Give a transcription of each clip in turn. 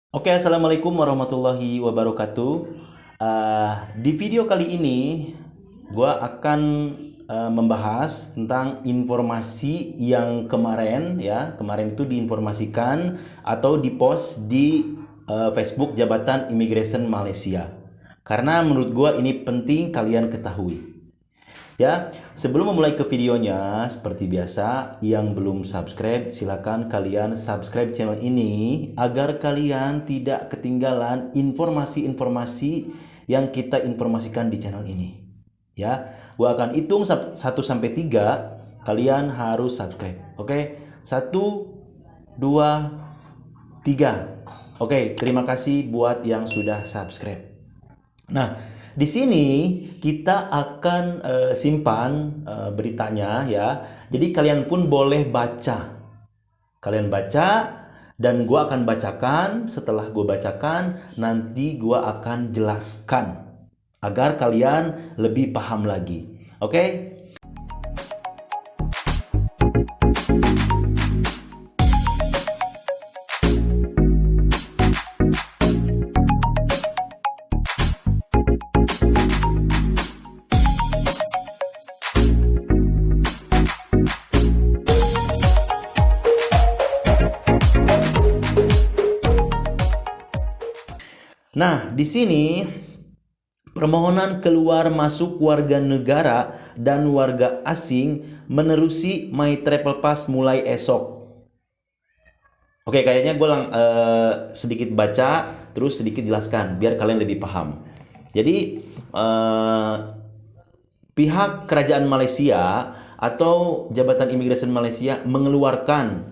Oke, assalamualaikum warahmatullahi wabarakatuh. Di video kali ini, gue akan membahas tentang informasi yang kemarin, ya, kemarin itu diinformasikan atau dipost di Facebook Jabatan Imigresen Malaysia. Karena menurut gue ini penting kalian ketahui. Ya, sebelum memulai ke videonya, seperti biasa, yang belum subscribe, silakan kalian subscribe channel ini agar kalian tidak ketinggalan informasi-informasi yang kita informasikan di channel ini. Ya, gua akan hitung 1 sampai 3, kalian harus subscribe. Oke? 1 2 3. Oke, terima kasih buat yang sudah subscribe. Nah, di sini kita akan simpan beritanya, ya. Jadi kalian pun boleh baca. Kalian baca dan gua akan bacakan. Setelah gua bacakan, nanti gua akan jelaskan agar kalian lebih paham lagi. Oke? Nah, di sini permohonan keluar masuk warga negara dan warga asing menerusi My Travel Pass mulai esok. Oke, kayaknya gue sedikit baca, terus sedikit jelaskan, biar kalian lebih paham. Jadi, pihak kerajaan Malaysia atau Jabatan Imigresen Malaysia mengeluarkan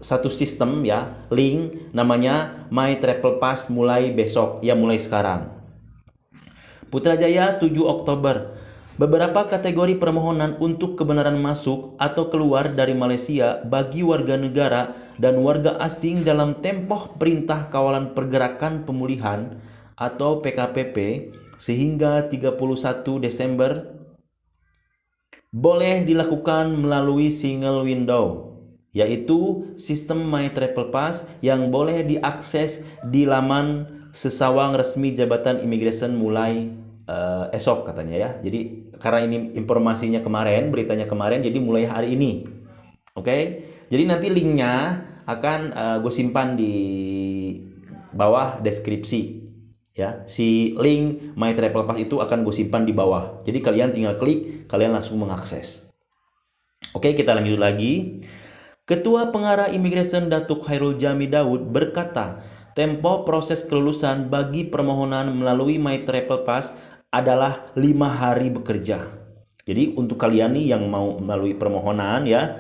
satu sistem, ya, link namanya My Travel Pass mulai besok, ya, mulai sekarang. Putrajaya 7 Oktober. Beberapa kategori permohonan untuk kebenaran masuk atau keluar dari Malaysia bagi warga negara dan warga asing dalam tempoh Perintah Kawalan Pergerakan Pemulihan atau PKPP sehingga 31 Desember boleh dilakukan melalui single window, yaitu sistem My Travel Pass yang boleh diakses di laman sesawang resmi Jabatan Imigresen mulai esok, katanya, ya. Jadi karena ini informasinya kemarin, beritanya kemarin, jadi mulai hari ini. Oke. Jadi nanti linknya akan gue simpan di bawah deskripsi, ya. Si link My Travel Pass itu akan gue simpan di bawah. Jadi kalian tinggal klik, kalian langsung mengakses. Oke, kita lanjut lagi. Ketua Pengarah Imigresen Datuk Khairul Jami Daud berkata, tempo proses kelulusan bagi permohonan melalui My Travel Pass adalah 5 hari bekerja. Jadi untuk kalian nih yang mau melalui permohonan, ya,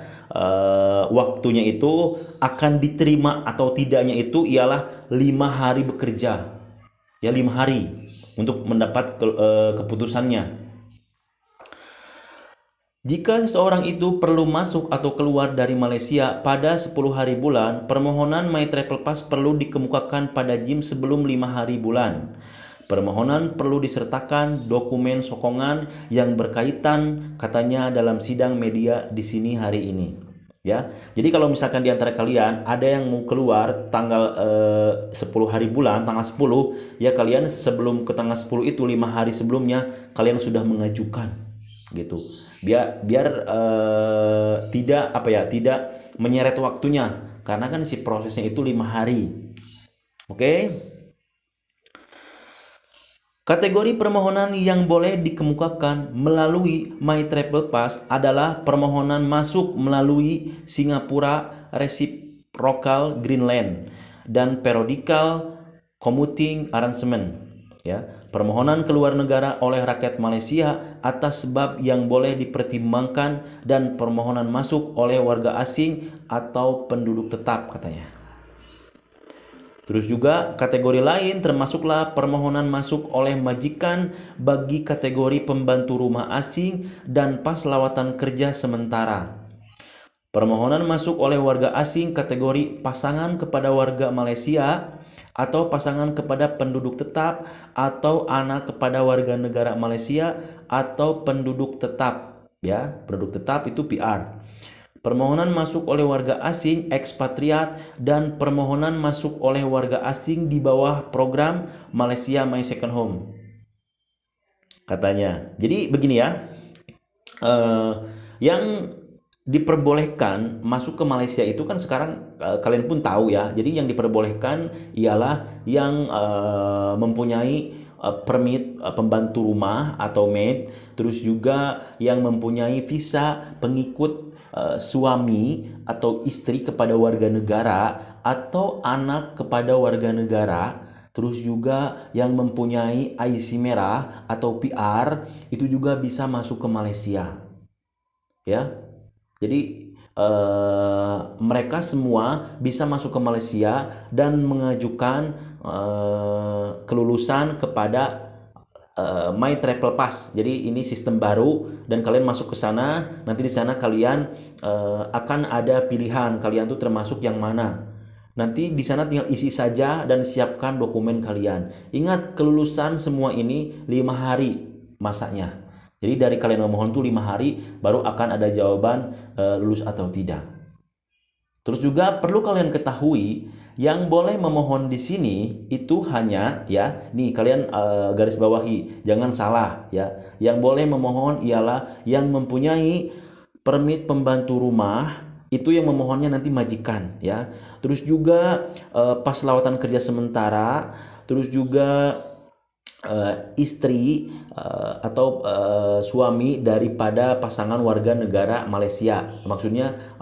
waktunya itu akan diterima atau tidaknya itu ialah 5 hari bekerja, ya, 5 hari untuk mendapat keputusannya. Jika seseorang itu perlu masuk atau keluar dari Malaysia pada 10 hari bulan, permohonan My Travel Pass perlu dikemukakan pada JIM sebelum 5 hari bulan. Permohonan perlu disertakan dokumen sokongan yang berkaitan, katanya dalam sidang media di sini hari ini. Ya, jadi kalau misalkan di antara kalian ada yang mau keluar tanggal 10 hari bulan, tanggal 10, ya, kalian sebelum ke tanggal 10 itu 5 hari sebelumnya kalian sudah mengajukan, gitu. Biar tidak tidak menyeret waktunya, karena kan si prosesnya itu 5 hari. Oke. Kategori permohonan yang boleh dikemukakan melalui My Travel Pass adalah permohonan masuk melalui Singapura Reciprocal Greenland dan Periodical Commuting Arrangement, ya. Permohonan keluar negara oleh rakyat Malaysia atas sebab yang boleh dipertimbangkan dan permohonan masuk oleh warga asing atau penduduk tetap, katanya. Terus juga kategori lain termasuklah permohonan masuk oleh majikan bagi kategori pembantu rumah asing dan pas lawatan kerja sementara. Permohonan masuk oleh warga asing kategori pasangan kepada warga Malaysia atau pasangan kepada penduduk tetap atau anak kepada warga negara Malaysia atau penduduk tetap, ya. Penduduk tetap itu PR. permohonan masuk oleh warga asing ekspatriat, dan permohonan masuk oleh warga asing di bawah program Malaysia My Second Home, katanya. Jadi begini ya, yang diperbolehkan masuk ke Malaysia itu kan sekarang kalian pun tahu ya. Jadi yang diperbolehkan ialah yang mempunyai permit pembantu rumah atau maid, terus juga yang mempunyai visa pengikut suami atau istri kepada warga negara atau anak kepada warga negara, terus juga yang mempunyai IC merah atau PR itu juga bisa masuk ke Malaysia. Ya. Jadi mereka semua bisa masuk ke Malaysia dan mengajukan kelulusan kepada My Travel Pass. Jadi ini sistem baru dan kalian masuk ke sana. Nanti di sana kalian akan ada pilihan kalian tuh termasuk yang mana. Nanti di sana tinggal isi saja dan siapkan dokumen kalian. Ingat, kelulusan semua ini 5 hari masanya. Jadi dari kalian memohon tuh 5 hari baru akan ada jawaban lulus atau tidak. Terus juga perlu kalian ketahui, yang boleh memohon di sini itu hanya ya, nih kalian garis bawahi, jangan salah ya. Yang boleh memohon ialah yang mempunyai permit pembantu rumah, itu yang memohonnya nanti majikan ya. Terus juga pas lawatan kerja sementara, terus juga istri atau suami daripada pasangan warga negara Malaysia. Maksudnya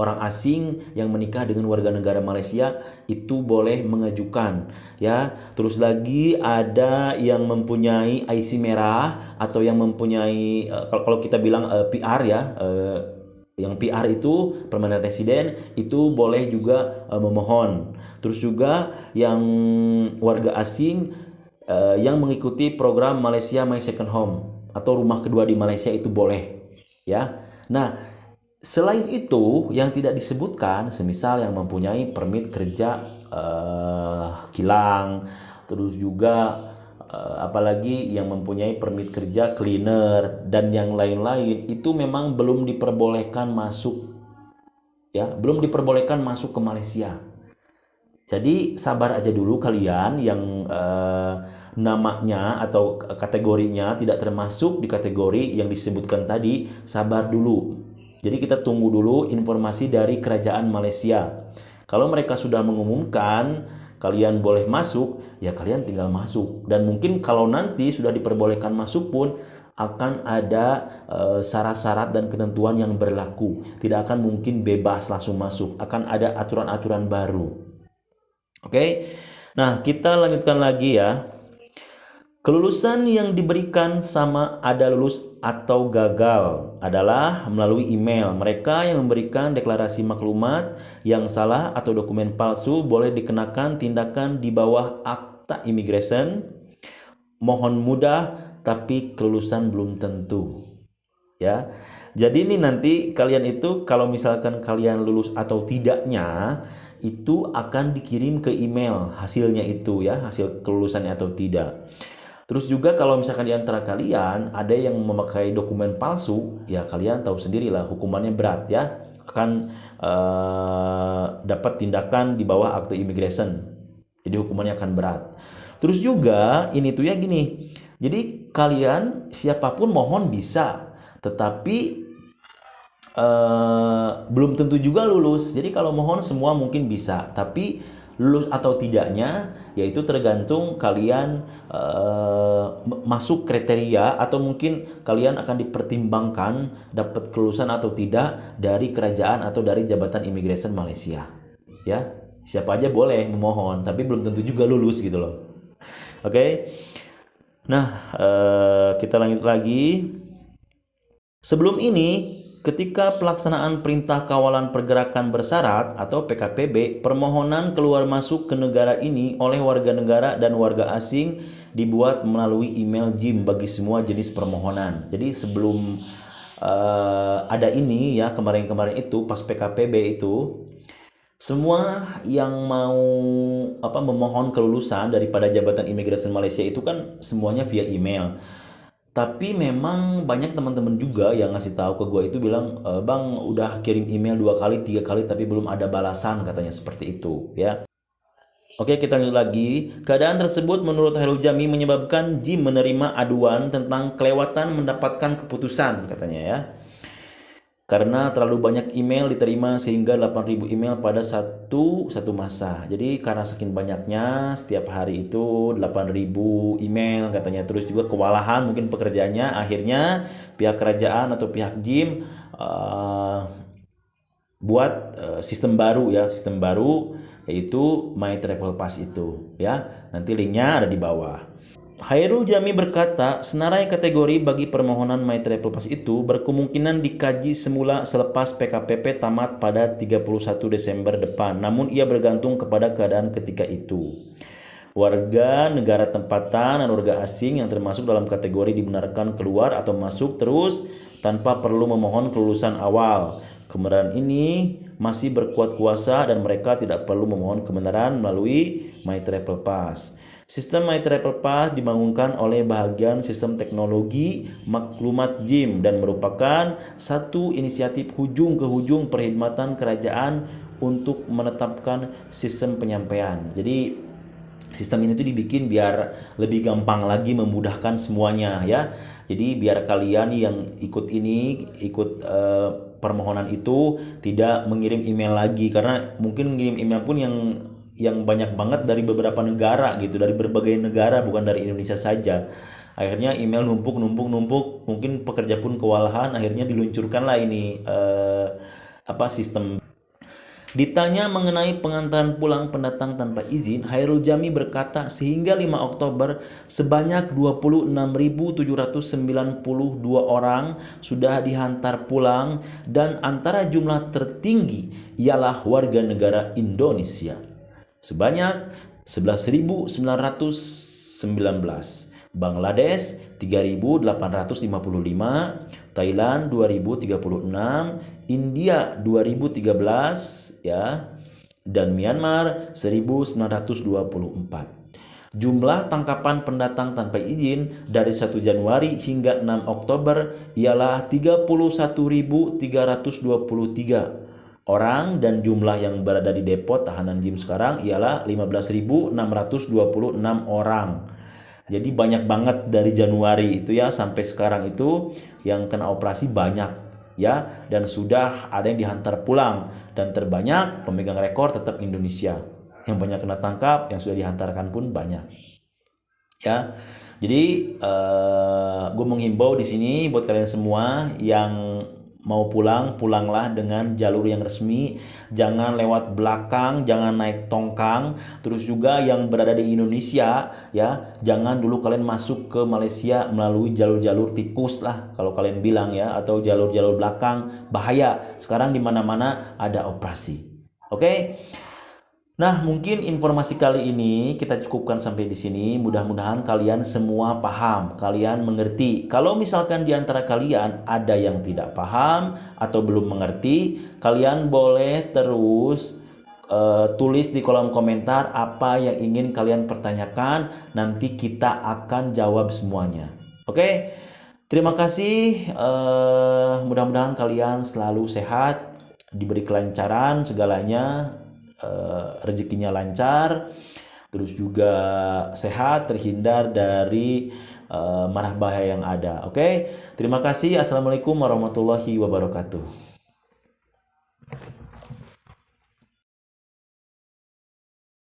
orang asing yang menikah dengan warga negara Malaysia itu boleh mengajukan ya. Terus lagi ada yang mempunyai IC merah atau yang mempunyai kalau kita bilang PR ya, yang PR itu permanent resident, itu boleh juga memohon. Terus juga yang warga asing yang mengikuti program Malaysia My Second Home atau rumah kedua di Malaysia itu boleh ya. Nah, selain itu yang tidak disebutkan, semisal yang mempunyai permit kerja kilang, terus juga apalagi yang mempunyai permit kerja cleaner dan yang lain-lain, itu memang belum diperbolehkan masuk ya, belum diperbolehkan masuk ke Malaysia. Jadi sabar aja dulu kalian yang namanya atau kategorinya tidak termasuk di kategori yang disebutkan tadi, sabar dulu. Jadi kita tunggu dulu informasi dari kerajaan Malaysia. Kalau mereka sudah mengumumkan kalian boleh masuk, ya kalian tinggal masuk. Dan mungkin kalau nanti sudah diperbolehkan masuk pun akan ada syarat-syarat dan ketentuan yang berlaku. Tidak akan mungkin bebas langsung masuk, akan ada aturan-aturan baru. Oke, nah kita lanjutkan lagi ya. Kelulusan yang diberikan sama ada lulus atau gagal adalah melalui email. Mereka yang memberikan deklarasi maklumat yang salah atau dokumen palsu boleh dikenakan tindakan di bawah akta imigresen. Mohon mudah, tapi kelulusan belum tentu. Ya. Jadi ini nanti kalian itu kalau misalkan kalian lulus atau tidaknya itu akan dikirim ke email hasilnya itu ya, hasil kelulusannya atau tidak. Terus juga kalau misalkan di antara kalian ada yang memakai dokumen palsu, ya kalian tahu sendirilah hukumannya berat ya, akan dapat tindakan di bawah akte immigration. Jadi hukumannya akan berat. Terus juga ini tuh ya gini. Jadi kalian siapapun mohon bisa, tetapi belum tentu juga lulus. Jadi kalau mohon semua mungkin bisa, tapi lulus atau tidaknya yaitu tergantung kalian masuk kriteria atau mungkin kalian akan dipertimbangkan dapat kelulusan atau tidak dari kerajaan atau dari Jabatan Imigresen Malaysia. Ya, siapa aja boleh memohon, tapi belum tentu juga lulus gitu loh. Oke. Nah, kita lanjut lagi. Sebelum ini, ketika pelaksanaan Perintah Kawalan Pergerakan Bersyarat atau PKPB, permohonan keluar masuk ke negara ini oleh warga negara dan warga asing dibuat melalui email JIM bagi semua jenis permohonan. Jadi sebelum ada ini ya, kemarin-kemarin itu pas PKPB itu, semua yang mau memohon kelulusan daripada Jabatan Imigrasi Malaysia itu kan semuanya via email. Tapi memang banyak teman-teman juga yang ngasih tahu ke gue itu bilang, Bang udah kirim email 2 kali 3 kali tapi belum ada balasan, katanya seperti itu ya. Oke, kita lanjut lagi. Keadaan tersebut menurut Hairul Jami menyebabkan Jim menerima aduan tentang kelewatan mendapatkan keputusan, katanya ya. Karena terlalu banyak email diterima sehingga 8.000 email pada satu masa. Jadi karena saking banyaknya setiap hari itu 8.000 email katanya. Terus juga kewalahan mungkin pekerjaannya, akhirnya pihak kerajaan atau pihak Jim buat sistem baru ya, sistem baru yaitu My Travel Pass itu ya. Nanti linknya ada di bawah. Hairul Jami berkata, senarai kategori bagi permohonan My Travel Pass itu berkemungkinan dikaji semula selepas PKPP tamat pada 31 Desember depan. Namun ia bergantung kepada keadaan ketika itu. Warga negara tempatan dan warga asing yang termasuk dalam kategori dibenarkan keluar atau masuk terus tanpa perlu memohon kelulusan awal. Kebenaran ini masih berkuat kuasa dan mereka tidak perlu memohon kebenaran melalui My Travel Pass. Sistem My Travel Pass dibangunkan oleh bagian sistem teknologi maklumat Jim dan merupakan satu inisiatif hujung ke hujung perkhidmatan kerajaan untuk menetapkan sistem penyampaian. Jadi sistem ini tuh dibikin biar lebih gampang lagi memudahkan semuanya ya. Jadi biar kalian yang ikut permohonan itu tidak mengirim email lagi, karena mungkin mengirim email pun yang banyak banget dari beberapa negara gitu, dari berbagai negara, bukan dari Indonesia saja. Akhirnya email numpuk, mungkin pekerja pun kewalahan, akhirnya diluncurkanlah ini sistem. Ditanya mengenai pengantaran pulang pendatang tanpa izin, Hairul Jami berkata sehingga 5 Oktober sebanyak 26.792 orang sudah dihantar pulang dan antara jumlah tertinggi ialah warga negara Indonesia. Sebanyak 11.919, Bangladesh 3.855, Thailand 2.036, India 2013 ya, dan Myanmar 1924. Jumlah tangkapan pendatang tanpa izin dari 1 Januari hingga 6 Oktober ialah 31.323 orang dan jumlah yang berada di depot tahanan Jim sekarang ialah 15.626 orang. Jadi banyak banget dari Januari itu ya sampai sekarang itu yang kena operasi banyak ya, dan sudah ada yang dihantar pulang, dan terbanyak pemegang rekor tetap Indonesia. Yang banyak kena tangkap, yang sudah dihantarkan pun banyak. Ya. Jadi gue menghimbau di sini buat kalian semua yang mau pulang, pulanglah dengan jalur yang resmi, jangan lewat belakang, jangan naik tongkang. Terus juga yang berada di Indonesia ya, jangan dulu kalian masuk ke Malaysia melalui jalur-jalur tikus lah kalau kalian bilang ya, atau jalur-jalur belakang, bahaya. Sekarang di mana-mana ada operasi. Oke? Nah, mungkin informasi kali ini kita cukupkan sampai di sini. Mudah-mudahan kalian semua paham, kalian mengerti. Kalau misalkan di antara kalian ada yang tidak paham atau belum mengerti, kalian boleh terus tulis di kolom komentar apa yang ingin kalian pertanyakan. Nanti kita akan jawab semuanya. Oke? Terima kasih. Mudah-mudahan kalian selalu sehat, diberi kelancaran segalanya. Rezekinya lancar, terus juga sehat, terhindar dari marah bahaya yang ada. Oke, terima kasih. Assalamualaikum warahmatullahi wabarakatuh.